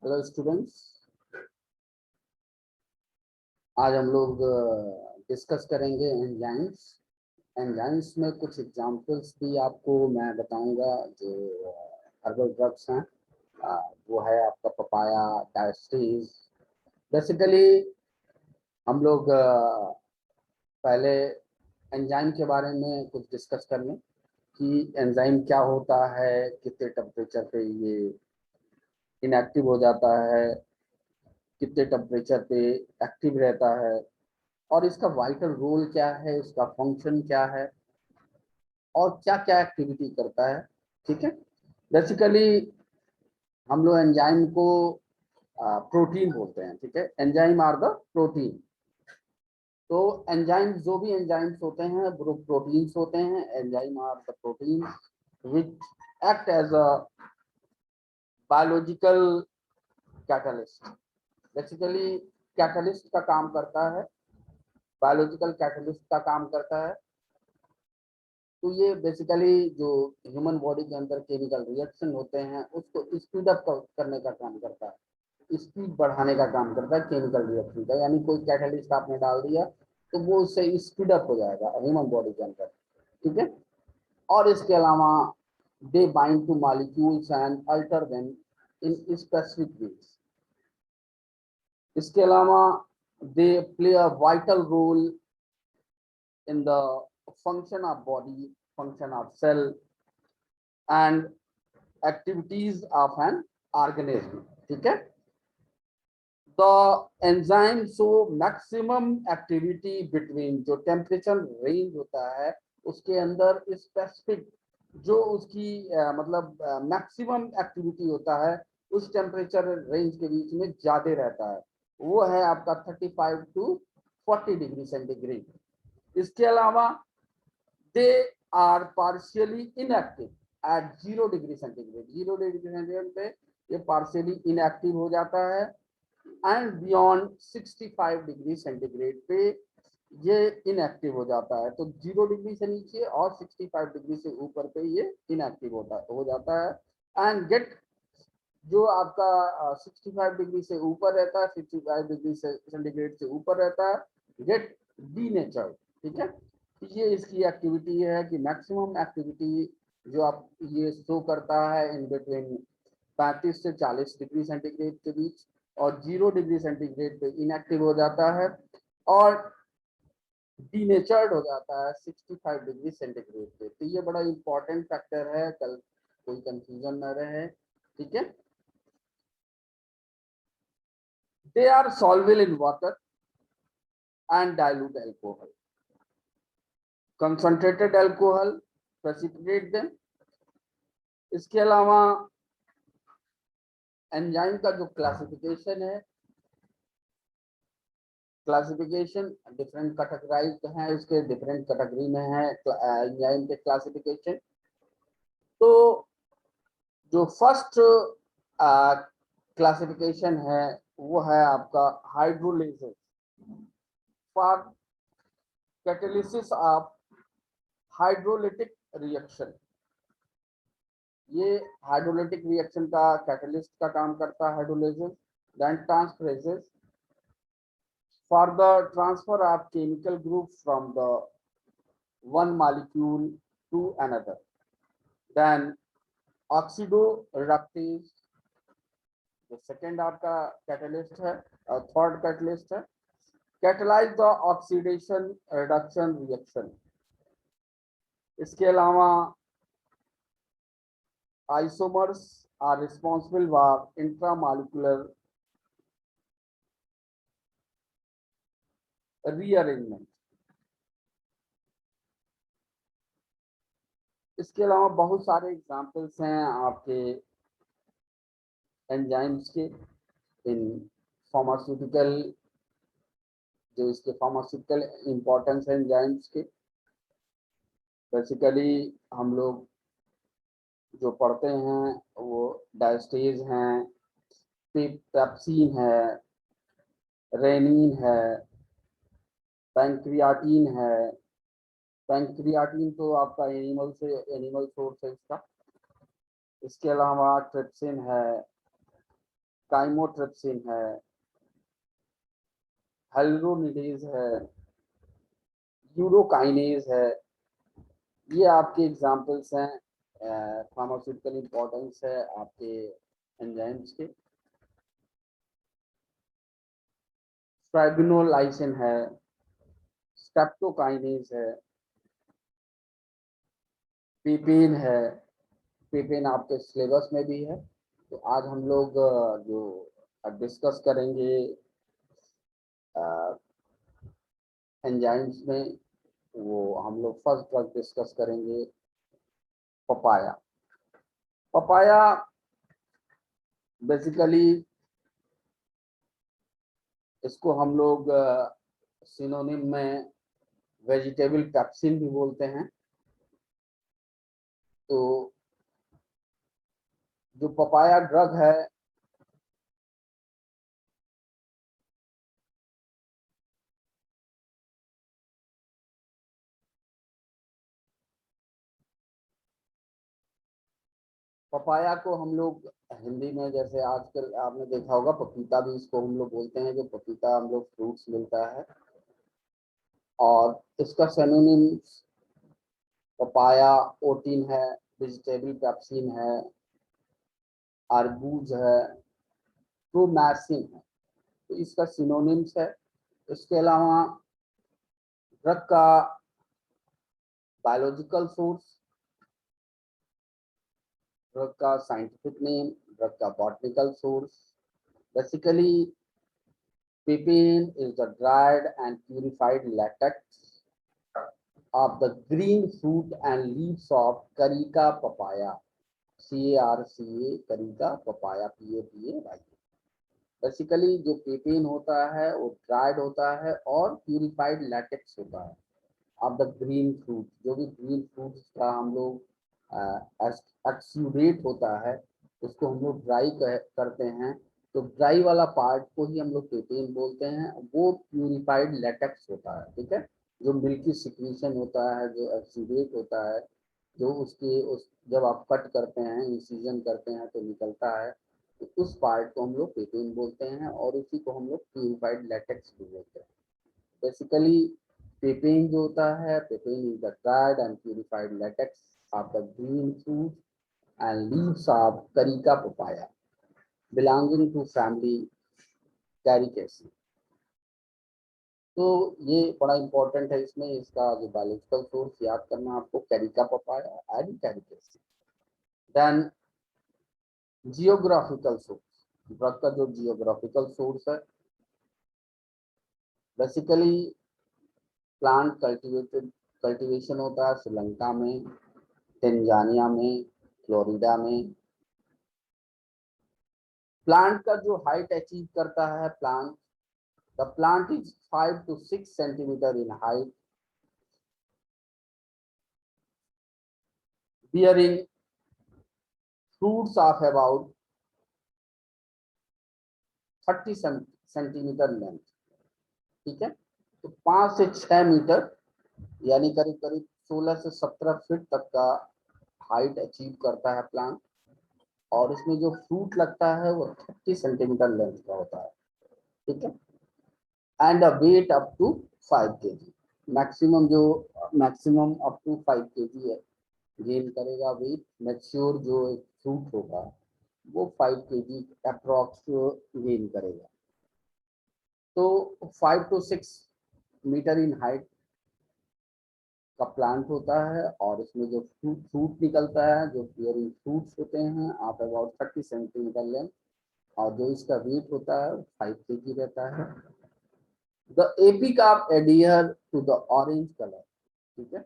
Hello students, आज हम लोग डिस्कस करेंगे एंजाइम्स। एंजाइम्स में कुछ एग्जांपल्स भी आपको मैं बताऊंगा जो हर्बल ड्रग्स हैं। वो है आपका पपाया, डायस्टीज। बेसिकली हम लोग पहले एंजाइम के बारे में कुछ डिस्कस कर लें कि एंजाइम क्या होता है, कितने टेम्परेचर पे ये इनएक्टिव हो जाता है, कितने टेम्परेचर पे एक्टिव रहता है और इसका वाइटल रोल क्या है, इसका फंक्शन क्या है और क्या क्या एक्टिविटी करता है। ठीक है। बेसिकली हम लोग एंजाइम को प्रोटीन बोलते हैं। ठीक है, एंजाइम आर द प्रोटीन। तो एंजाइम, जो भी एंजाइम्स होते हैं वो प्रोटीन्स होते हैं। Enzyme are the protein which act as a biological catalyst. Basically catalyst का काम करता है, बायोलॉजिकल कैटलिस्ट का काम करता है। तो ये बेसिकली जो ह्यूमन बॉडी के अंदर केमिकल रिएक्शन होते हैं उसको स्पीड अप करने का काम करता है, स्पीड बढ़ाने का काम करता है केमिकल रिएक्शन का। यानी कोई कैटलिस्ट आपने डाल दिया तो वो उससे स्पीड अप हो जाएगा ह्यूमन बॉडी के अंदर। ठीक है। और इसके अलावा they bind to molecules and alter them in specific ways. इसके अलावा they play a vital role in the function of body, function of cell and activities of an organism. ठीक है। The enzyme show maximum activity between, जो temperature range होता है उसके अंदर specific जो उसकी मतलब मैक्सिमम एक्टिविटी होता है उस टेम्परेचर रेंज के बीच में ज्यादा रहता है, वो है आपका 35 to 40 डिग्री सेंटीग्रेड। इसके अलावा they are partially inactive at 0 degree centigrade. 0 degree centigrade पे ये पार्शियली इनएक्टिव हो जाता है एंड बियॉन्ड 65 डिग्री सेंटीग्रेड पे ये इनएक्टिव हो जाता है। तो 0 डिग्री से नीचे और 65 डिग्री से ऊपर पे ये इनएक्टिव हो जाता है एंड गेट, जो आपका 65 डिग्री से ऊपर रहता है, 65 डिग्री सेंटीग्रेड से ऊपर रहता है, गेट डीनेचर्ड। ठीक है। ये इसकी एक्टिविटी है कि मैक्सिमम एक्टिविटी जो आप ये शो करता है इन बिटवीन 35 से 40 डिग्री सेंटीग्रेड के बीच, और 0 डिग्री सेंटीग्रेड पे इनएक्टिव हो जाता है और डीनेचर्ड हो जाता है 65 डिग्री सेंटीग्रेड पे। तो ये बड़ा इंपॉर्टेंट फैक्टर है, कल कोई कंफ्यूजन न रहे। ठीक है। They are soluble in water and dilute alcohol. Concentrated alcohol precipitate them. इसके अलावा एंजाइम का जो क्लासिफिकेशन है, क्लासिफिकेशन डिफरेंट कैटेगराइज्ड है, उसके डिफरेंट कैटेगरी में है एंजाइम के क्लासिफिकेशन। तो जो फर्स्ट क्लासिफिकेशन है वो है आपका hydrolysis for catalysis of hydrolytic reaction. ये हाइड्रोलिटिक रिएक्शन का कैटलिस्ट का काम करता है hydrolysis. Then transferases for the transfer of chemical group from the one molecule to another. Then oxidoreductase, जो सेकेंड आपका कैटलिस्ट है और थर्ड कैटलिस्ट है, catalyse the oxidation reduction reaction. इसके अलावा isomers are responsible for intramolecular rearrangement. इसके अलावा बहुत सारे एग्जाम्पल्स हैं आपके एंजाइम्स के इन फार्मास्यूटिकल, जो इसके फार्मास्यूटिकल इंपॉर्टेंस है एंजाइम्स के। बेसिकली हम लोग जो पढ़ते हैं वो डायस्टेज हैं, पेप्सिन है, रेनिन है, पैंक्रियाटिन है। पैंक्रियाटिन तो आपका एनिमल सोर्स है इसका। इसके अलावा ट्रिप्सिन है, काइमोट्रिप्सिन है, हेल्युरोनिडेज है, यूरोकाइनेज है। ये आपके एग्जांपल्स हैं, फार्मास्यूटिकल इंपॉर्टेंस है आपके एंजाइम्स के। फाइब्रिनोलाइसिन है, स्ट्रेप्टोकाइनेज है, पेपेन है। पेपेन आपके सिलेबस में भी है। तो आज हम लोग जो डिस्कस करेंगे एंजाइम्स में, वो हम लोग फर्स्ट ड्रग डिस्कस करेंगे, पपाया। पपाया बेसिकली इसको हम लोग सिनोनिम में वेजिटेबल पैप्सिन भी बोलते हैं। तो जो पपाया ड्रग है, पपाया को हम लोग हिंदी में, जैसे आजकल आपने देखा होगा पपीता भी इसको हम लोग बोलते हैं, जो पपीता हम लोग फ्रूट्स मिलता है। और इसका सिनोनिम पपाया ओटिन है, वेजिटेबल पैप्सिन है, अरबूज है, प्रोमैसिन है। तो इसका सिनोनिम्स है। इसके अलावा ड्रग का बायोलॉजिकल सोर्स, ड्रग का साइंटिफिक नेम, ड्रग का botanical source. Basically pepin is the dried and purified latex of the green fruit and leaves of Carica papaya, CARCA, Carica papaya, PAPAY। Basically जो पेपेन होता है वो dried होता है और purified latex होता है ऑफ द ग्रीन फ्रूट। जो भी ग्रीन फ्रूट का हम लोग एक्सुडेट होता है, उसको हम लोग ड्राई करते हैं। तो ड्राई वाला पार्ट को ही हम लोग पेपेन बोलते हैं, वो प्यूरिफाइड लैटेक्स होता है। ठीक है, जो मिल्की सिक्रीशन होता है, जो एक्सुडेट होता है, जो उसके उस जब आप कट करते हैं, इंसिजन करते हैं तो निकलता है, तो उस पार्ट को हम लोग पेपेन बोलते हैं और उसी को हम लोग प्यूरिफाइड लैटेक्स भी बोलते हैं। बेसिकली पेपेन जो होता है, papain is the dried and purified latex of the green fruit and leaves of Carica papaya belonging to family Caricaceae। तो ये बड़ा इंपॉर्टेंट है, इसमें इसका जो बायोलॉजिकल सोर्स याद करना आपको, carica papaya and caricaceae. Then geographical source, drug का जो जियोग्राफिकल सोर्स है, बेसिकली प्लांट कल्टीवेशन होता है श्रीलंका में, तंजानिया में, फ्लोरिडा में। प्लांट का जो हाइट अचीव करता है, the plant is 5 to 6 centimetre in height, bearing fruits of about 30 centimetre length. ठीक है, तो 5 से 6 मीटर यानी करीब करीब 16 से 17 फीट तक का हाइट अचीव करता है प्लांट। और इसमें जो फ्रूट लगता है वो 30 सेंटीमीटर लेंथ का होता है। ठीक है, and a weight up to 5 kg। Maximum up to 5 kg है गेन करेगा वेट। मैच्योर जो फ्रूट होगा वो 5 kg अप्रॉक्स गेन करेगा। तो 5 to 6 मीटर इन हाइट का प्लांट होता है और इसमें जो फ्रूट निकलता है, जो बियरिंग फ्रूट्स होते हैं आप अबाउट 30 सेंटीमीटर लेंथ, और जो इसका वेट होता है 5 kg रहता है। The epicarp adhere to the orange colour. ठीक है,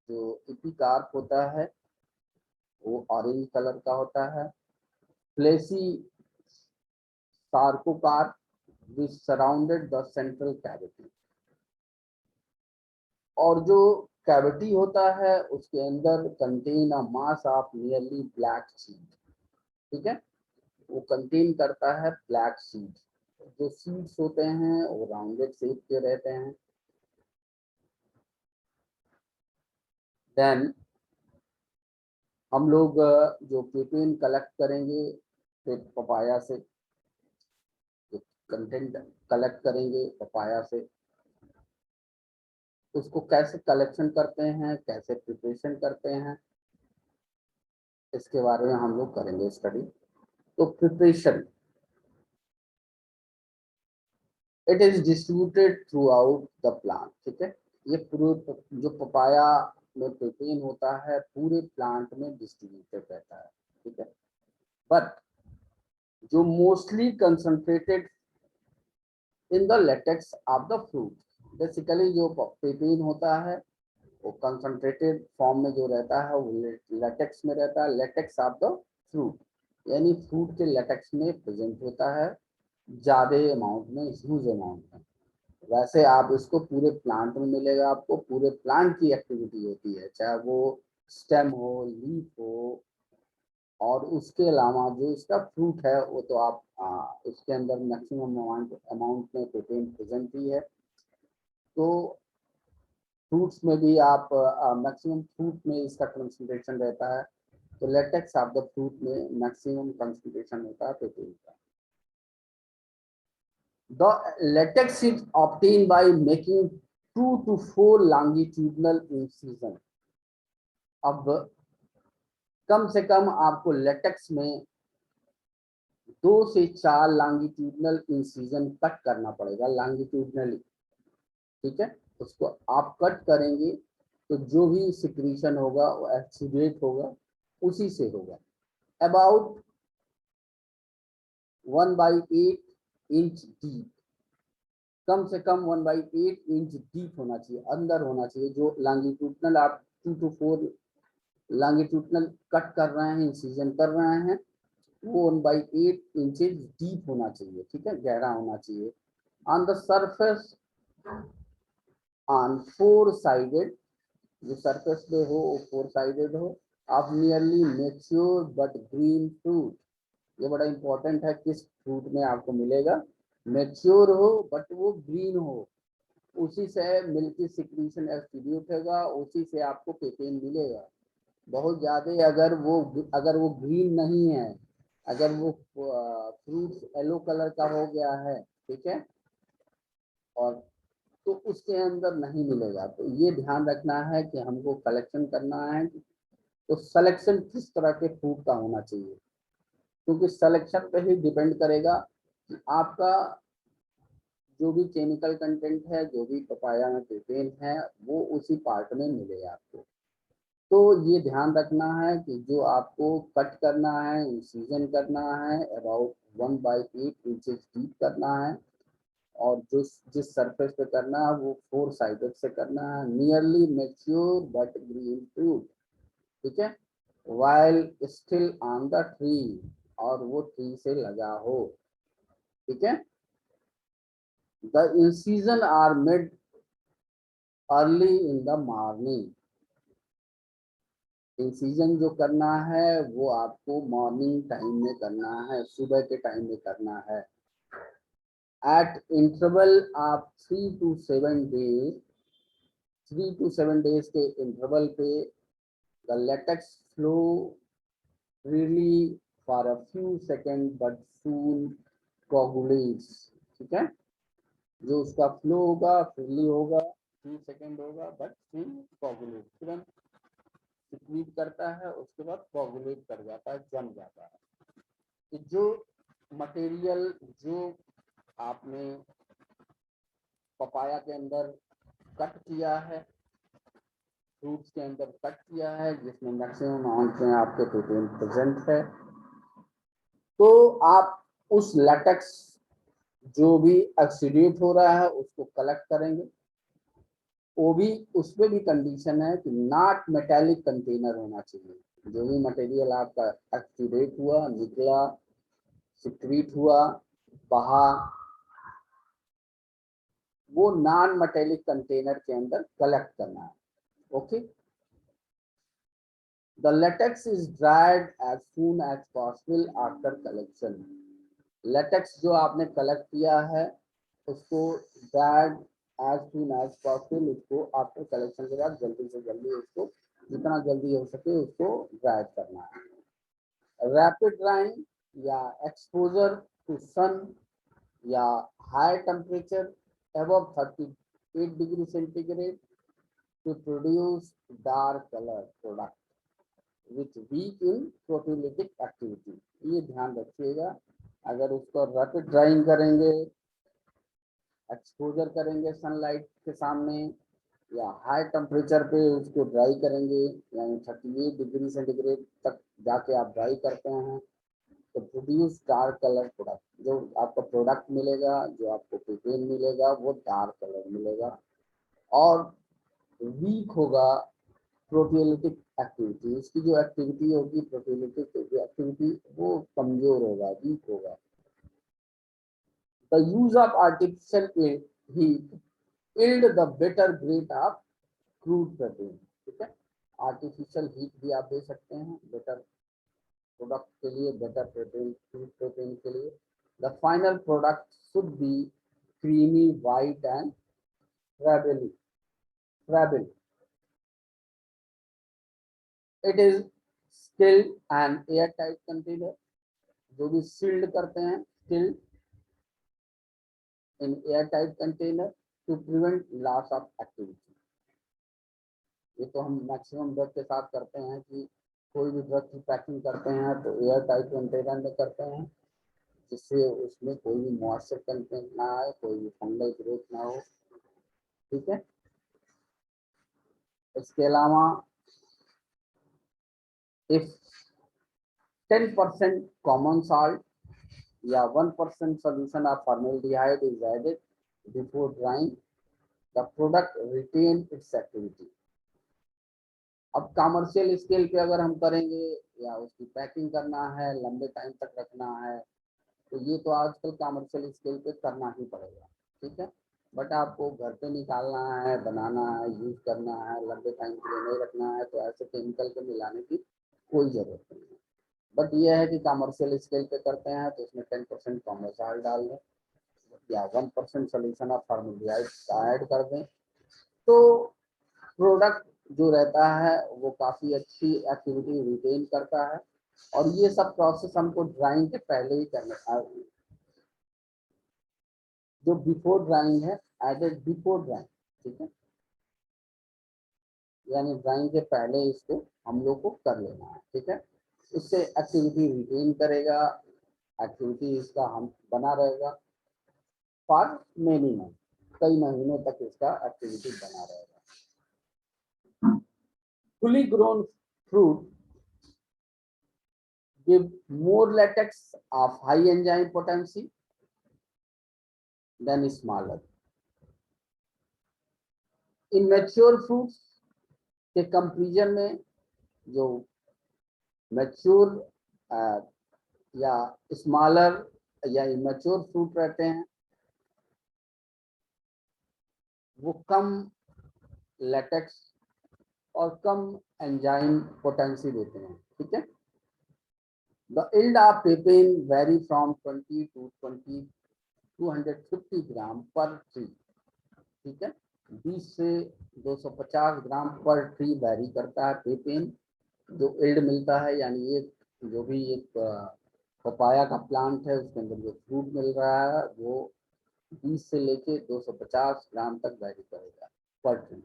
जो एपिकार्प होता है वो ऑरेंज कलर का होता है। Fleshy sarcocarp which surrounded the central cavity. और जो कैविटी होता है उसके अंदर contain a mass of nearly black seed. ठीक है, वो कंटेन करता है ब्लैक सीड। जो सीड्स होते हैं वो राउंडेड शेप के रहते हैं। देन हम लोग जो पेपेन कलेक्ट करेंगे पपाया से, कंटेंट कलेक्ट करेंगे पपाया से, उसको कैसे कलेक्शन करते हैं, कैसे प्रिपरेशन करते हैं, इसके बारे में हम लोग करेंगे स्टडी। तो preparation, it is distributed through out the plant, ठीक है। ये पूरे जो पपाया में प्रोटीन होता है पूरे प्लांट में डिस्ट्रीब्यूटेड रहता है, ठीक है। बट जो mostly concentrated in the latex of the fruit, basically जो पेपिन होता है वो कंसंट्रेटेड फॉर्म में जो रहता है वो लेटेक्स में रहता है, लेटेक्स ऑफ द फ्रूट, यानी फ्रूट के लेटेक्स में प्रेजेंट होता है ज्यादा अमाउंट में, ह्यूज अमाउंट में। वैसे आप इसको पूरे प्लांट में मिलेगा, आपको पूरे प्लांट की एक्टिविटी होती है, चाहे वो स्टेम हो, लीफ हो, और उसके अलावा जो इसका फ्रूट है वो तो आप इसके अंदर मैक्सिमम अमाउंट में प्रोटीन प्रेजेंट ही है। तो फ्रूट्स में भी आप मैक्सिमम फ्रूट में इसका कंसंट्रेशन रहता है, तो लेटेक्स ऑफ द फ्रूट में मैक्सिमम कंसंट्रेशन होता है प्रोटीन का। The latex is obtained by making 2 to 4 longitudinal incision। अब कम से कम आपको लेटेक्स में 2 से 4 लॉन्गिट्यूडनल इंसिजन कट करना पड़ेगा, लॉन्गिट्यूडनली, ठीक है। उसको आप कट करेंगे तो जो भी सिक्रीशन होगा वो एक्सीडेट होगा, उसी से होगा। अबाउट 1/8 इंच डीप, कम से कम 1/8 इंच डीप होना चाहिए, अंदर होना चाहिए। जो लॉन्गिट्यूडनल आप 2 to 4 लॉन्गिट्यूडनल कट कर रहे हैं, इंसिजन कर रहे हैं, वो 1/8 इंचेज डीप होना चाहिए, ठीक है, गहरा होना चाहिए। On the surface on 4 sided, जो सरफेस पे हो वो 4 साइडेड हो, of nearly mature but green fruit. ये बड़ा इंपॉर्टेंट है, किस फ्रूट में आपको मिलेगा, मैच्योर हो बट वो ग्रीन हो, उसी से मिल्की सिक्रीशन एक्सटीब्यूट होगा, उसी से आपको पेपेन मिलेगा। बहुत ज्यादा अगर वो ग्रीन नहीं है, अगर वो फ्रूट येलो कलर का हो गया है, ठीक है, और तो उसके अंदर नहीं मिलेगा। तो ये ध्यान रखना है कि हमको कलेक्शन करना है, तो सिलेक्शन किस तरह के फ्रूट का होना चाहिए, क्योंकि सिलेक्शन पे ही डिपेंड करेगा कि आपका जो भी केमिकल कंटेंट है, जो भी पपाया में प्रोटीन है, वो उसी पार्ट में मिले आपको। तो ये ध्यान रखना है कि जो आपको कट करना है, इंसिजन करना है, अबाउट 1/8 इंचेस डीप करना है, और जिस सरफेस पे करना है वो 4 साइडेड से करना है। Nearly mature but green fruit, ठीक है, while still on the tree, और वो ट्री से लगा हो, ठीक है। The incision are made early in the morning, incision जो करना है वो आपको मॉर्निंग टाइम में करना है, सुबह के टाइम में करना है। At interval of 3 to 7 days के इंटरवल पे the latex flow freely for a few second but soon coagulates, ठीक है। जो उसका फ्लो होगा फ्रीली होगा, फ्यू सेकेंड होगा, बट सून कोगुलेट, तुरंत सिक्रीट करता है, उसके बाद कोगुलेट कर जाता है, जम जाता है। तो जो मटेरियल जो आपने पपाया के अंदर कट किया है, फ्रूट्स के अंदर कट किया है, जिसमें मैक्सिमम अमाउंट में आपके प्रोटीन प्रेजेंट है, तो आप उस लेटेक्स जो भी ऑक्सीडेट हो रहा है उसको कलेक्ट करेंगे। वो भी उसमें भी कंडीशन है कि नॉट मेटेलिक कंटेनर होना चाहिए। जो भी मटेरियल आपका ऑक्सीडेट हुआ, निकला, सिक्रीट हुआ, बहा, वो नॉन मेटेलिक कंटेनर के अंदर कलेक्ट करना है, okay. The latex is dried as soon as possible after collection. Latex जो आपने कलेक्ट किया है उसको dried as soon as possible, उसको आफ्टर कलेक्शन के बाद जल्दी से जल्दी उसको जितना जल्दी हो सके उसको ड्राइड करना है। रैपिड ड्राइंग या एक्सपोजर टू सन या high temperature above 38 degree centigrade to produce dark color product which weak in photolytic activity। ये ध्यान रखिएगा, अगर उसको रैपिड ड्राइंग करेंगे, एक्सपोजर करेंगे सनलाइट के सामने, या हाई टेम्परेचर पे उसको ड्राई करेंगे, यानी 38 डिग्री सेंटीग्रेड तक जाके आप ड्राई करते हैं, तो प्रोड्यूस डार्क कलर प्रोडक्ट, जो आपका प्रोडक्ट मिलेगा, जो आपको पेपेन मिलेगा, वो डार्क कलर मिलेगा और वीक होगा प्रोटियोलिटिक एक्टिविटी। इसकी जो एक्टिविटी होगी प्रोटियोलिटिक एक्टिविटी, वो कमजोर होगा, वीक होगा। The use of artificial heat yield the better grade of crude protein. ठीक है, आर्टिफिशियल हीट भी आप दे सकते हैं बेटर प्रोडक्ट के लिए, बेटर प्रोटीन, क्रूड प्रोटीन के लिए। The final product should be creamy white and friable. It is stilled and air tight container, जो भी सील्ड करते हैं, stilled in air tight container to prevent loss of activity. ये तो हम maximum drug के साथ करते हैं कि कोई भी ड्रग की पैकिंग करते हैं तो एयर टाइट कंटेनर में करते हैं, जिससे उसमें कोई भी मॉइस्चर कंटेंट ना आए, कोई भी फंगल ग्रोथ ना हो। ठीक है, इसके अलावा इफ 10% कॉमन सॉल्ट या 1% solution of formaldehyde is added before drying, the product retain its activity। अब कमर्शियल स्केल पे अगर हम करेंगे या उसकी पैकिंग करना है, लंबे टाइम तक रखना है, तो ये तो आजकल कमर्शियल स्केल पे करना ही पड़ेगा। ठीक है, बट आपको घर पे निकालना है, बनाना है, यूज करना है, लंबे टाइम के लिए नहीं रखना है, तो ऐसे केमिकल के मिलाने की कोई जरूरत नहीं है। बट ये है कि कमर्शियल स्केल पे करते हैं तो उसमें 10% कॉमर्शियल डाल दें या 1% सोल्यूशन ऑफ फॉर्मल्डिहाइड ऐड कर दें, तो प्रोडक्ट जो रहता है वो काफ़ी अच्छी एक्टिविटी रिटेन करता है। और ये सब प्रोसेस हमको ड्राइंग के पहले ही करना है, जो बिफोर ड्राइंग है, एडेड बिफोर ड्राइंग। ठीक है, यानी ड्राइंग के पहले इसको हम लोग को कर लेना है। ठीक है, इससे एक्टिविटी रिटेन करेगा, एक्टिविटी इसका हम बना रहेगा फॉर मेनी मंथ, कई महीनों तक इसका एक्टिविटी बना रहेगा। Fully grown fruit give more latex of high enzyme potency than smaller। In mature fruits के कंपेरिजन में जो मैच्योर या स्मॉलर या इमेच्योर फ्रूट रहते हैं वो कम लेटेक्स और कम एंजाइम पोटेंसी देते हैं। ठीक है, the yield of papain vary from 20 to 250 ग्राम पर ट्री। ठीक है, 20 से 250 ग्राम पर ट्री वैरी करता है पेपेन जो yield मिलता है। यानी एक जो भी एक पपाया का प्लांट है उसके अंदर जो फ्रूट मिल रहा है वो 20 से लेके 250 ग्राम तक वैरी करेगा पर tree.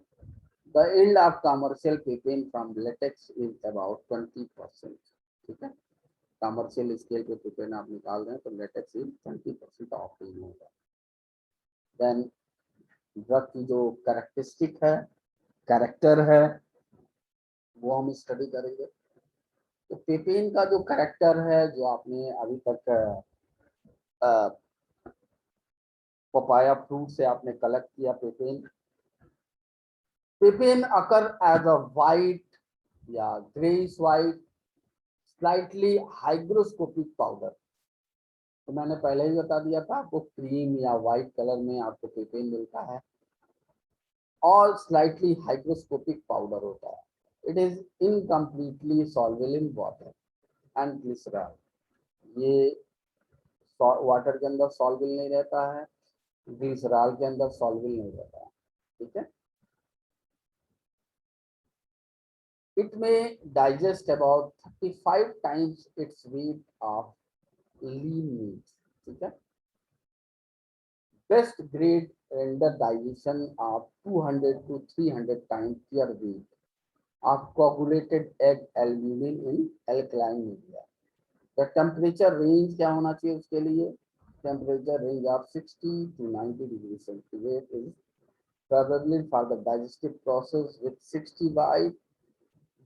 The yield of commercial papain from latex is about 20%। ठीक है, कमर्शियल स्केल पे पेपेन आप निकाल दें तो लेटेक्स 20% ऑफ ही होगा। देन ड्रग की जो कैरेक्टरिस्टिक है, कैरेक्टर है, वो हम स्टडी करेंगे। तो पेपेन का जो कैरेक्टर है, जो आपने अभी तक पपाया फ्रूट से आपने कलेक्ट किया papain, papain occur as a white या greyish white slightly hygroscopic powder. तो मैंने पहले ही बता दिया था आपको, क्रीम या वाइट कलर में आपको पेपेन मिलता है और स्लाइटली हाइग्रोस्कोपिक पाउडर होता है। It is incompletely soluble in water and glycerol. ये वाटर के अंदर सॉल्वेबल नहीं रहता है, ग्लिसरॉल के अंदर सॉल्वेबल नहीं रहता है। ठीक है, इट में digest about 35 times its weight of lean meat. ठीक है, Best grade render digestion of 200 to 300 times per week of coagulated egg albumin in alkaline media. The temperature range क्या होना चाहिए उसके लिए? Temperature range of 60 to 90 degrees centigrade is probably for the digestive process, with 65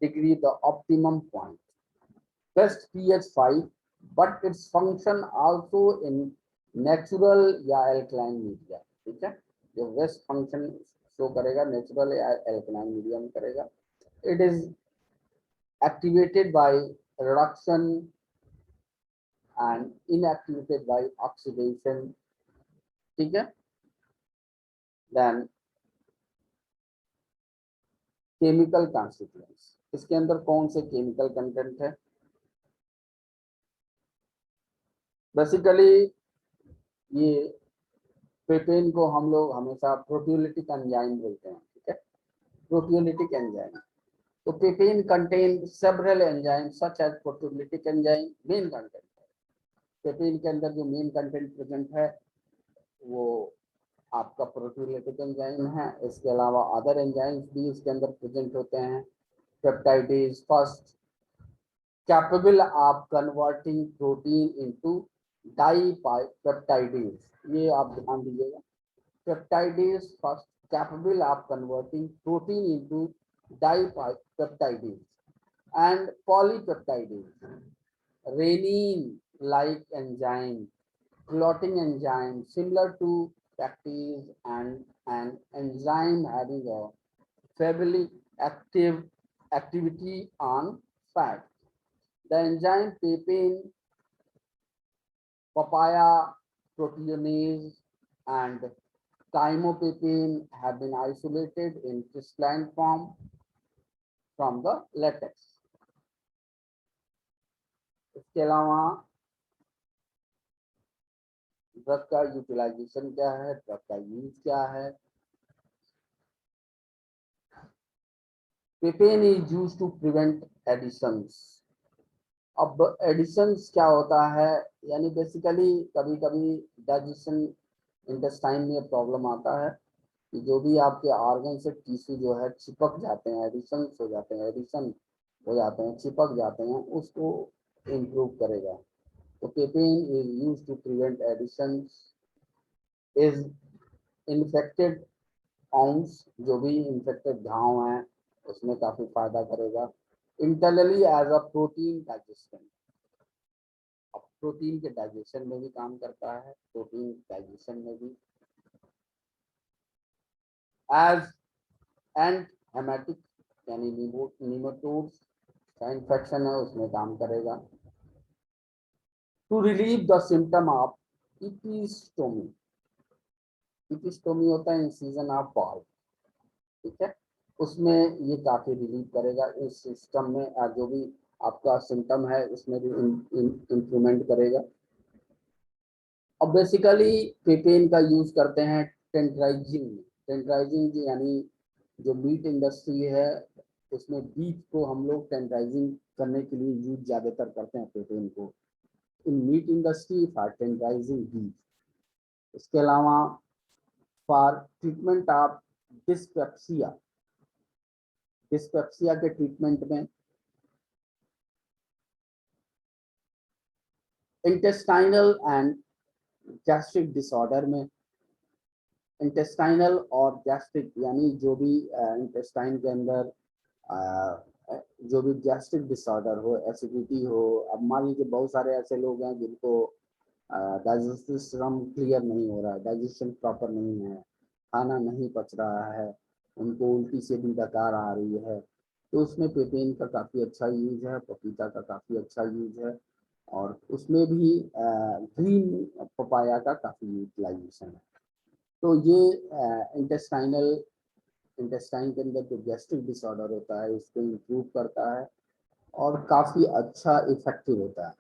degree the optimum point. Best pH 5, but its function also in natural या alkaline media. ठीक है, जो best function show करेगा natural या alkaline media में करेगा. It is activated by reduction and inactivated by oxidation. ठीक है. Then केमिकल कॉन्स्टिट्यूएंट्स, इसके अंदर कौन से केमिकल कंटेंट है? बेसिकली ये पेपेन को हम लोग हमेशा प्रोटियोलिटिक एंजाइम बोलते हैं. ठीक है, प्रोटियोलिटिक एंजाइम. तो papain contain several enzyme such as proteolytic enzyme. Main content papain के अंदर जो मेन कंटेंट प्रेजेंट है वो आपका प्रोटियोलिटिक एंजाइम है. इसके अलावा अदर एंजाइम्स भी इसके अंदर प्रेजेंट होते हैं. Peptidase first capable of converting protein into dipeptidase. ये आप ध्यान दीजिएगा. Peptidase first capable of converting protein into dipeptidase and polypeptidase. Rennin like enzyme, clotting enzyme similar to peptidase and an enzyme having a fairly activity on fat. The enzyme papain, papaya proteinase and thymopapine have been isolated in crystalline form from the latex. इसके अलावा drug का utilisation क्या है, drug का use क्या है? Papain is used to prevent adhesions. अब adhesions क्या होता है? यानी बेसिकली कभी कभी डाइजेशन इंटेस्टाइन में प्रॉब्लम आता है कि जो भी आपके ऑर्गन से टिश्यू जो है चिपक जाते हैं, एडिशंस हो जाते हैं, एडिशन हो जाते हैं, चिपक जाते हैं, उसको इम्प्रूव करेगा. तो papain is used to prevent adhesions. Is infected wounds, जो भी इन्फेक्टेड घाव हैं उसमें काफी फायदा करेगा. Internally as a protein digestion. अब प्रोटीन के डाइजेशन में भी काम करता है, प्रोटीन डाइजेशन में भी. एज एंड हेमेटिक यानी निमोटोड्स का इन्फेक्शन है उसमें काम करेगा. To relieve the symptom of episiotomy. Episiotomy होता है इंसिजन ऑफ बॉल. ठीक है, उसमें ये काफी रिलीव करेगा. इस सिस्टम में जो भी आपका सिम्टम है उसमें भी इम्प्रूवमेंट करेगा. अब बेसिकली पेपेन का यूज करते हैं टेंडराइजिंग में. टेंडराइजिंग यानी जो मीट इंडस्ट्री है उसमें बीफ को हम लोग टेंडराइजिंग करने के लिए यूज ज्यादातर करते हैं पेपेन को. इन मीट इंडस्ट्री फॉर टेंडराइजिंग बीफ. इसके अलावा for treatment of dyspepsia. Dyspepsia के ट्रीटमेंट में, इंटेस्टाइनल एंड गैस्ट्रिक डिसऑर्डर में. इंटेस्टाइनल और गैस्ट्रिक यानी जो भी इंटेस्टाइन के अंदर जो भी गैस्ट्रिक डिसऑर्डर हो, एसिडिटी हो. अब मान लीजिए बहुत सारे ऐसे लोग हैं जिनको डाइजेस्टिव सिस्टम क्लियर नहीं हो रहा है, डाइजेशन प्रॉपर नहीं है, खाना नहीं पच रहा है, उनको उल्टी से भी डकार आ रही है, तो उसमें पेपेन का काफ़ी अच्छा यूज है, पपीता का काफ़ी अच्छा यूज है, और उसमें भी ग्रीन पपाया का काफ़ी यूटिलाइजेशन है. तो ये इंटेस्टाइन के अंदर जो गैस्ट्रिक डिसऑर्डर होता है इसको इम्प्रूव करता है और काफ़ी अच्छा इफेक्टिव होता है.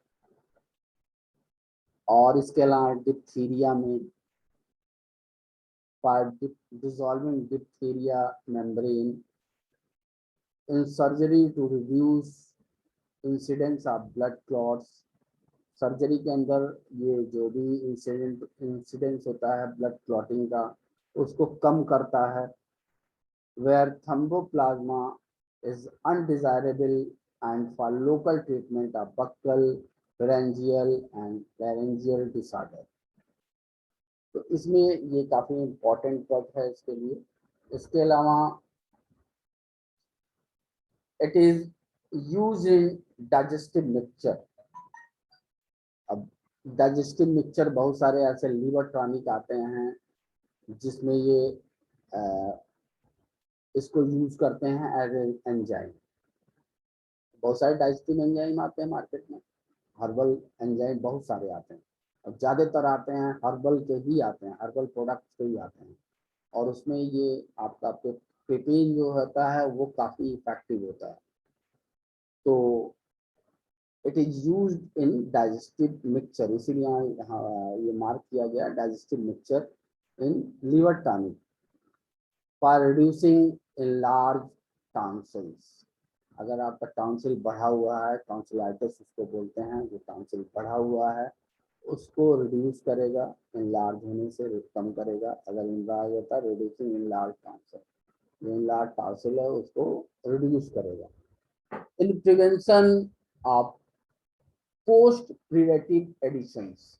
और इसके अलावा डिप्थीरिया में dissolving diphtheria membrane in surgery to reduce incidence of blood clots, surgery के अंदर ये जो भी इंसिडेंस होता है ब्लड क्लॉटिंग का, उसको कम करता है। where thromboplasma is undesirable, and for local treatment of buccal, pharyngeal and laryngeal disorder। तो इसमें ये काफी इम्पोर्टेंट ड्रग है इसके लिए। इसके अलावा it is use in digestive mixture. अब डाइजेस्टिव मिक्सचर बहुत सारे ऐसे लीवर टॉनिक आते हैं जिसमें ये इसको यूज करते हैं एज एंजाइम। बहुत सारे डाइजेस्टिव एंजाइम आते हैं मार्केट में, हर्बल एंजाइम बहुत सारे आते हैं, और ज़्यादातर आते हैं हर्बल के ही आते हैं, हर्बल प्रोडक्ट्स के ही आते हैं। और उसमें ये आपका पेपेन जो होता है वो काफ़ी इफेक्टिव होता है। तो it is use in digestive mixture, इसीलिए यहाँ ये मार्क किया गया digestive mixture in liver tonic for reducing enlarged tonsils। अगर आपका टॉन्सिल बढ़ा हुआ है, टॉन्सिलाइटिस उसको बोलते हैं, जो टॉन्सिल बढ़ा हुआ है उसको रिड्यूस करेगा, इनलार्ज होने से कम करेगा। अगर इनलार्ज होता है, रिड्यूसिंग इनलार्ज टॉन्सिल, जो इनलार्ज टॉन्सिल है उसको रिड्यूस करेगा। In prevention of post preventive adhesions,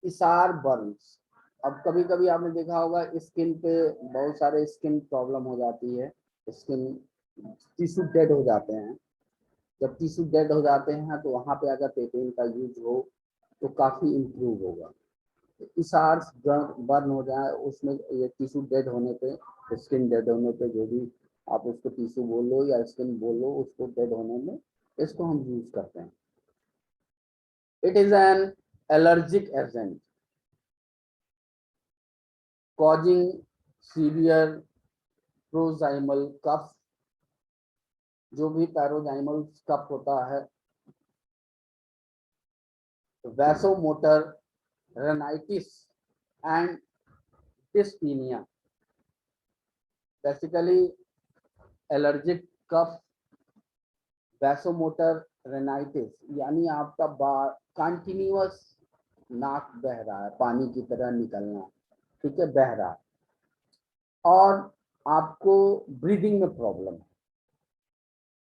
eschar burns. अब कभी कभी आपने देखा होगा स्किन पे बहुत सारे स्किन प्रॉब्लम हो जाती है, स्किन टिश्यू डेड हो जाते हैं। जब टिश्यू डेड हो जाते हैं तो वहाँ पे अगर पेपेन का यूज हो तो काफ़ी इम्प्रूव होगा। इसार बर्न हो जाए उसमें, ये टिश्यू डेड होने पे, स्किन डेड होने पे, जो भी आप उसको टिश्यू बोल लो या स्किन बोल लो, उसको डेड होने में इसको हम यूज करते हैं। It is an allergic agent causing severe paroxysmal cough. जो भी पैरोजाइमल कफ होता है, vasomotor rhinitis and dyspnoea. Basically allergic cough, vasomotor rhinitis, यानी आपका कंटिन्यूअस नाक बह रहा है, पानी की तरह निकलना, ठीक है, बह रहा है, और आपको ब्रीदिंग में प्रॉब्लम है,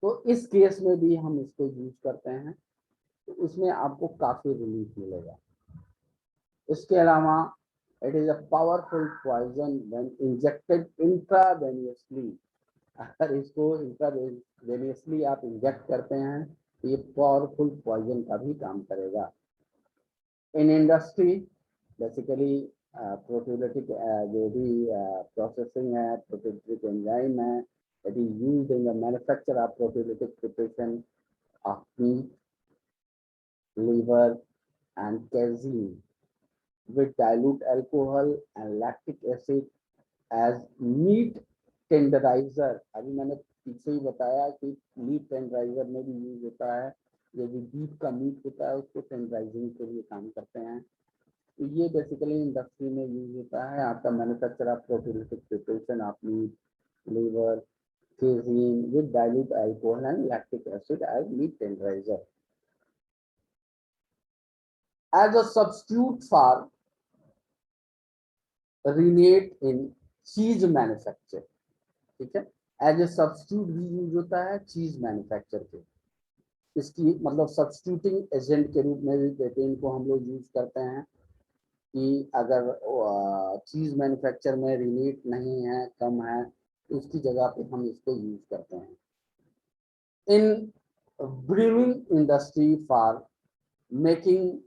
तो इस केस में भी हम इसको यूज करते हैं, तो उसमें आपको काफी रिलीफ मिलेगा। इसके अलावा it is a powerful poison when injected intravenously. अगर इसको इंट्रावेनियसली आप इंजेक्ट करते हैं तो ये पावरफुल पॉइजन का भी काम करेगा। इन इंडस्ट्री बेसिकली प्रोटीयोलिटिक जो भी प्रोसेसिंग है, प्रोटीयोलिटिक एंजाइम है, it is used in the manufacture of proteolytic preparation of meat, liver and casein with dilute alcohol and lactic acid as meat tenderizer। अभी मैंने पीछे ही बताया कि मीट टेंडराइजर में भी यूज होता है, जो भी बीफ का मीट होता है उसको टेंडराइजिंग के लिए काम करते हैं। तो ये बेसिकली इंडस्ट्री में यूज होता है। आपका manufacture of proteolytic preparation of meat, liver, casein with dilute alcohol and lactic acid as meat tenderizer as a substitute for rennet in cheese manufacture। ठीक है, एज ए सब्स्टिट्यूट भी use होता है चीज मैन्युफैक्चर के। इसकी मतलब सब्स्टिट्यूटिंग एजेंट के रूप में भी पेपेन को हम लोग यूज करते हैं कि अगर चीज मैन्युफैक्चर में रिनेट नहीं है, कम है, तो उसकी जगह पे हम इसको यूज करते हैं। In brewing industry for making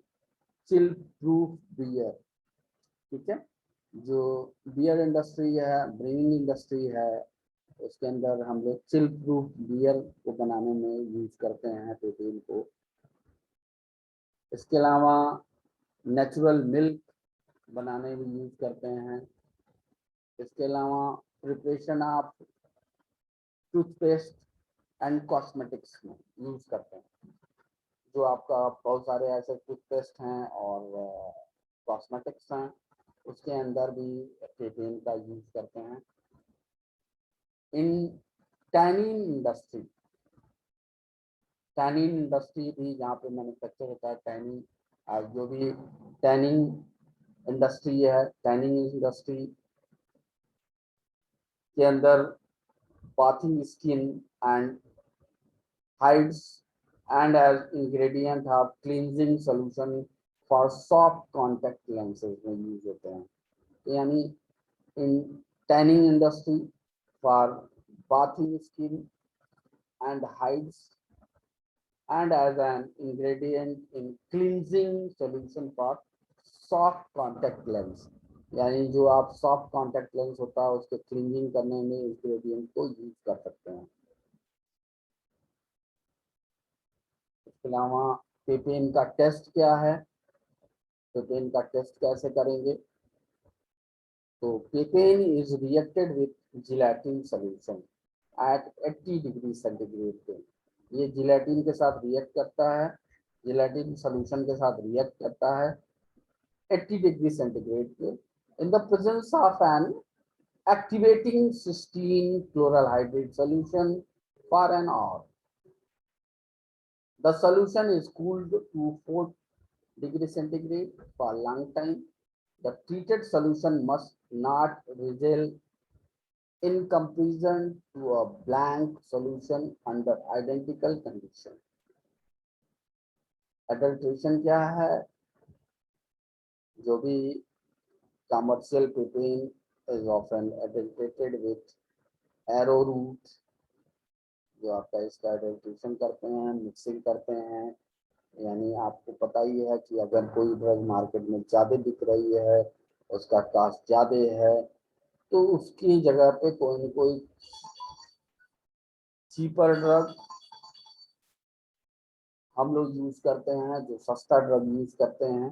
chill proof beer. ठीक है, जो बियर इंडस्ट्री है, ब्रूइंग इंडस्ट्री है, उसके अंदर हम लोग चिल प्रूफ बियर को बनाने में यूज करते हैं पेपेन को। इसके अलावा नेचुरल मिल्क बनाने में यूज करते हैं। इसके अलावा preparation of toothpaste and cosmetics में यूज करते हैं। जो आपका बहुत सारे ऐसे टूथपेस्ट हैं और कॉस्मेटिक्स हैं, उसके अंदर भी पेपेन का यूज करते हैं। इन टैनिन इंडस्ट्री टैनिंग इंडस्ट्री भी, जहाँ पे मैन्युफैक्चर होता है टैनिंग, जो भी टैनिंग इंडस्ट्री है, टैनिंग इंडस्ट्री के अंदर bathing skin and hides, and as ingredient have cleansing solution for soft contact lenses में यूज होते हैं। यानी in tanning industry for bathing skin and hides, and as an ingredient in cleansing solution for soft contact lens, यानी जो आप soft contact lens होता है उसके क्लीनिंग करने में इंग्रेडिएंट को यूज कर सकते हैं। इसके अलावा पेपेन का टेस्ट क्या है, पेपेन का टेस्ट कैसे करेंगे, तो papain is reacted with gelatin solution at 80 degree centigrade पे। ये जिलेटिन के साथ रिएक्ट करता है, जिलेटिन सॉल्यूशन के साथ रिएक्ट करता है 80 डिग्री सेंटीग्रेड पे in the presence of an activating cysteine chloral hydrate solution for an hour. The solution is cooled to 4 degree centigrade for a long time. The treated solution must not result in comparison to a blank solution under identical condition. Adulteration क्या है, जो भी commercial propane is often adulterated with arrowroot, जो आपका इसका adulteration करते हैं, mixing करते हैं। यानी आपको पता ही है कि अगर कोई ड्रग मार्केट में ज़्यादा बिक रही है, उसका कास्ट ज़्यादा है, तो उसकी जगह पे कोई न कोई चीपर ड्रग हम लोग यूज करते हैं, जो सस्ता ड्रग यूज करते हैं,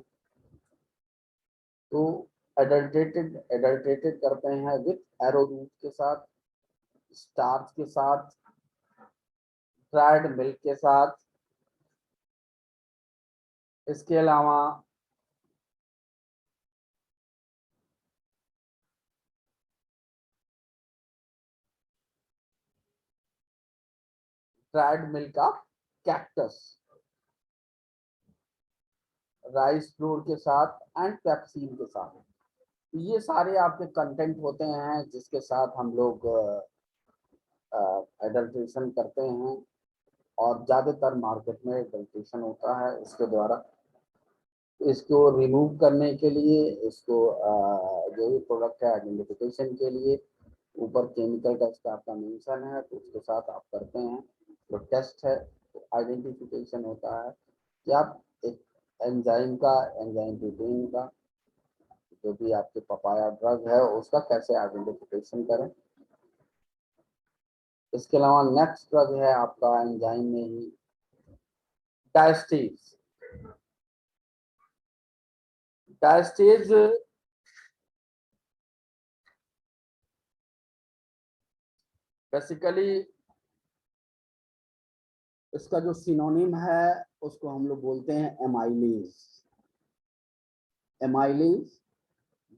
तो एडल्ट्रेटेड करते हैं विथ एरोरूट के साथ, स्टार्च के साथ, ड्राइड मिल्क के साथ। इसके अलावा dried milk of cactus, rice flour के साथ एंड पेप्सिन के साथ। ये सारे आपके कंटेंट होते हैं जिसके साथ हम लोग एडल्ट्रेशन करते हैं, और ज़्यादातर मार्केट में एडल्ट्रेशन होता है इसके द्वारा। इसको रिमूव करने के लिए, इसको जो भी प्रोडक्ट है आइडेंटिफिकेशन के लिए ऊपर केमिकल का इसका आपका मेंशन है, तो उसके साथ आप करते हैं जो टेस्ट है, तो आइडेंटिफिकेशन होता है कि आप एक एंजाइम का, एंजाइम प्रोटीन का, जो भी आपके पपाया ड्रग है उसका कैसे आइडेंटिफिकेशन करें। इसके अलावा नेक्स्ट ड्रग है आपका एंजाइम में ही डायस्टेज। डायस्टेज बेसिकली इसका जो सिनोनिम है उसको हम लोग बोलते हैं एमाइलेज। एमाइलेज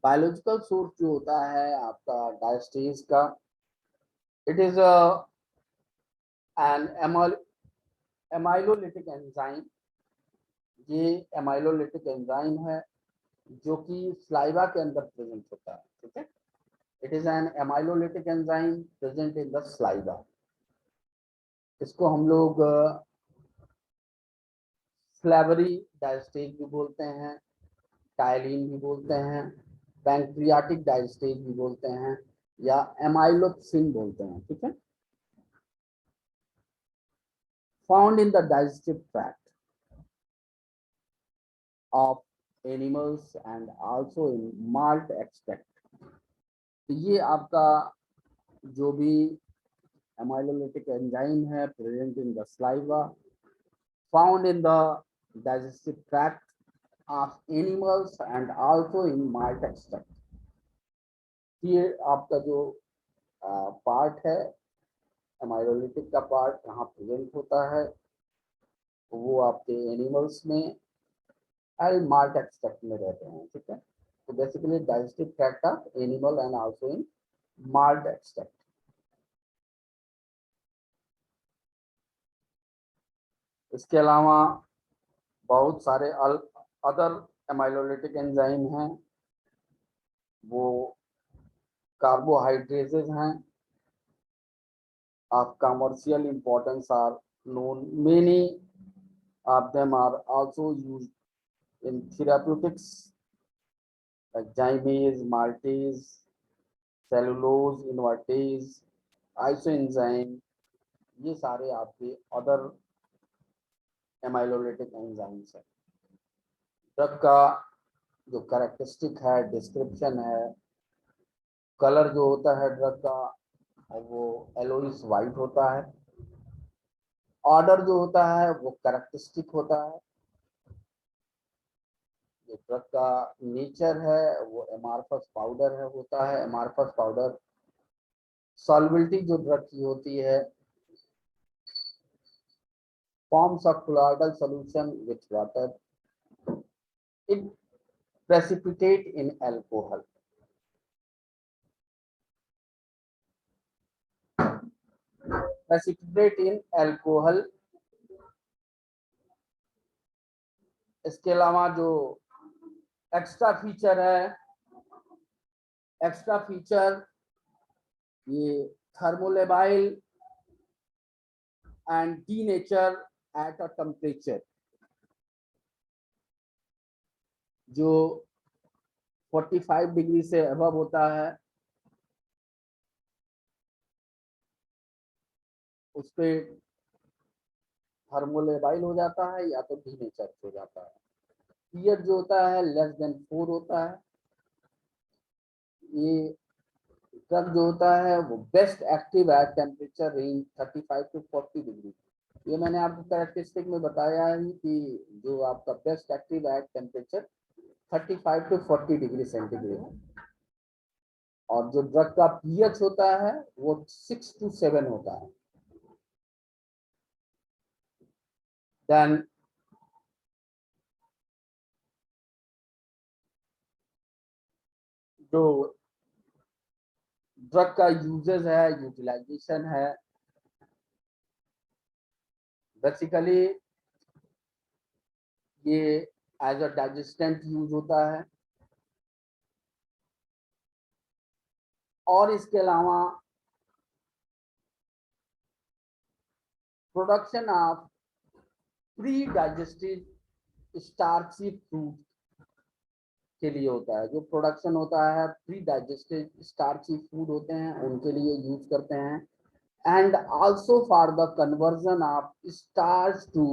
बायोलॉजिकल सोर्स जो होता है आपका डायस्टेज का, it is an amylolytic enzyme. ये एमाइलोलिटिक एंजाइम है जो कि स्लाइवा के अंदर प्रेजेंट होता है, ठीक है। It is an amylolytic enzyme present in the saliva. इसको हम लोग स्लेवरी डायस्टेज भी बोलते हैं, टायलिन भी बोलते हैं, पैंक्रियाटिक डायस्टेज भी बोलते हैं, या एमाइलोक्सिन बोलते हैं, ठीक है। Found in the digestive tract of animals and also in malt extract. ये आपका जो भी एमाइलोलिटिक एंजाइम है present in the saliva, found in the digestive tract of animals and also in malt extract। ये आपका जो पार्ट है एमाइलोलिटिक का पार्ट कहाँ प्रेजेंट होता है, वो आपके एनिमल्स में एंड माल्ट एक्सट्रैक्ट में रहते हैं, ठीक है। तो basically digestive tract of animal and also in malt extract. इसके अलावा बहुत सारे अदर एमाइलोलिटिक एंजाइम हैं, वो कार्बोहाइड्रेसेस हैं। of commercial importance are known. Many of them are also used in therapeutics like gymase, maltase, cellulose invertase, isoenzyme. ये सारे आपके अदर एमाइलोलिटिक एंजाइम्स है। ड्रग का जो कैरेक्टरिस्टिक है, डिस्क्रिप्शन है, कलर जो होता है ड्रग का वो एलोइस वाइट होता है। ऑर्डर जो होता है वो कैरेक्टरिस्टिक होता है। जो ड्रग का नेचर है वो एमार्फस पाउडर है होता है। एमार्फस पाउडर सॉल्बिलिटी जो ड्रग की होती है, forms of colloidal solution with water, it precipitate in alcohol. Precipitate in alcohol. इसके अलावा जो एक्स्ट्रा फीचर है, एक्स्ट्रा फीचर ये thermolabile and denature at a temperature. जो 45 डिग्री से अबव होता है उस पे थर्मोलेबाइल हो जाता है या तो डीनेचर हो जाता है। पीएच जो होता है लेस देन 4 होता है। ये ड्रग जो होता है वो best active at temperature range 35 to 40 degree. ये मैंने आपको कैरेक्टरिस्टिक में बताया है कि जो आपका best active at temperature 35 to 40 degree centigrade है। और जो ड्रग का पीएच होता है वो 6 to 7 होता है। देन जो ड्रग का यूजेस है, यूटिलाइजेशन है, बेसिकली ये एज अ डाइजेस्टेंट यूज होता है। और इसके अलावा production of pre digestive starchy fruit के लिए होता है। जो प्रोडक्शन होता है प्री डाइजेस्टिव स्टार्ची फूड होते हैं उनके लिए यूज करते हैं। And also for the conversion of starch to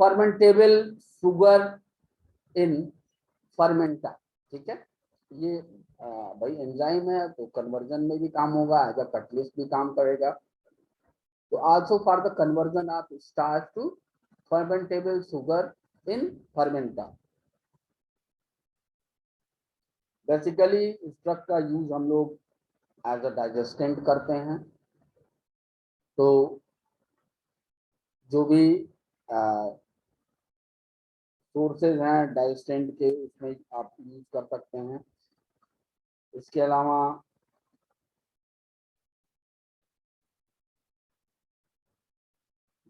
fermentable sugar in fermenter. ठीक है, ये भाई एंजाइम है तो कन्वर्जन में भी काम होगा, एज अ कैटलिस्ट भी काम करेगा। तो also for the conversion of starch to fermentable sugar in fermenter. Basically इस ड्रग का यूज हम लोग एज अ डाइजेस्टेंट करते हैं। तो जो भी सोर्सेज हैं डाइजेस्टेंट के उसमें आप यूज कर सकते हैं। इसके अलावा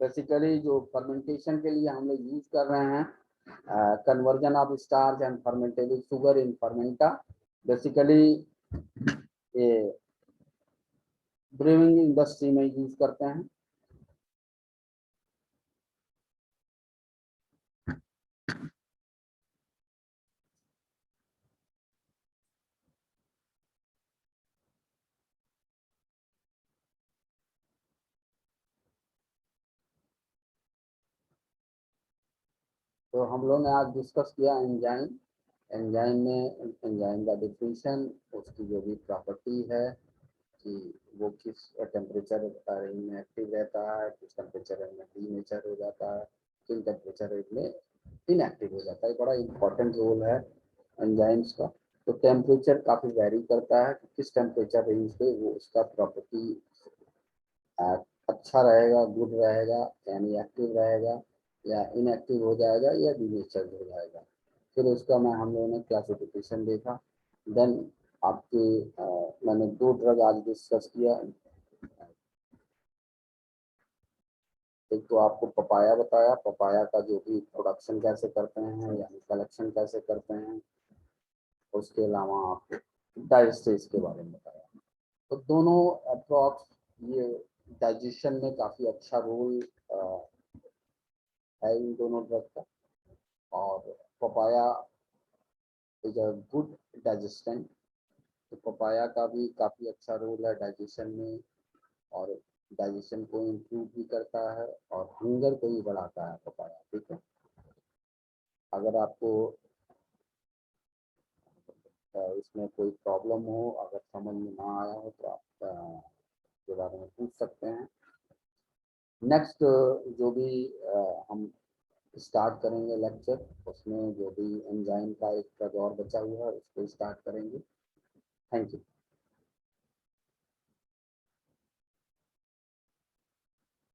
बेसिकली जो फर्मेंटेशन के लिए हम लोग यूज कर रहे हैं conversion of starch and fermentable sugar in fermenter. Basically ये ब्रूइंग इंडस्ट्री में यूज करते हैं। तो हम लोग ने आज डिस्कस किया एंजाइम। एंजाइम में एंजाइम का डिफिनीशन, उसकी जो भी प्रॉपर्टी है कि वो किस टेम्परेचर रेंज में एक्टिव रहता है, किस टेम्परेचर रेंज में डीनेचर हो जाता है, किन टेम्परेचर रेंज में इनएक्टिव हो जाता है। बड़ा इंपॉर्टेंट रोल है एंजाइम्स का। तो टेम्परेचर काफ़ी वेरी करता है कि किस टेम्परेचर रेंज पे वो उसका प्रॉपर्टी अच्छा रहेगा, गुड रहेगा, यानी एक्टिव रहेगा, या इनएक्टिव हो जाएगा, या डीनेचर हो जाएगा। फिर उसका हम लोगों ने क्लासिफिकेशन देखा। देन आपके मैंने 2 ड्रग आज डिस्कस किया, एक तो आपको पपाया बताया, पपाया का जो भी प्रोडक्शन कैसे करते हैं यानी कलेक्शन कैसे करते हैं, उसके अलावा आपको डाइजेस्टेज के बारे में बताया। तो दोनों अप्रॉक्स ये डाइजेशन में काफ़ी अच्छा रोल है इन दोनों ड्रग का। और पपाया इज अ गुड डाइजेस्टेंट, तो पपाया का भी काफ़ी अच्छा रोल है डाइजेशन में, और डाइजेशन को इम्प्रूव भी करता है और हंगर को भी बढ़ाता है पपाया। ठीक है, अगर आपको इसमें कोई प्रॉब्लम हो, अगर समझ में ना आया हो तो आप के बारे में पूछ सकते हैं। नेक्स्ट जो भी हम स्टार्ट करेंगे लेक्चर, उसमें जो भी एंजाइम का एक और बचा हुआ है उसको स्टार्ट करेंगे। Thank you.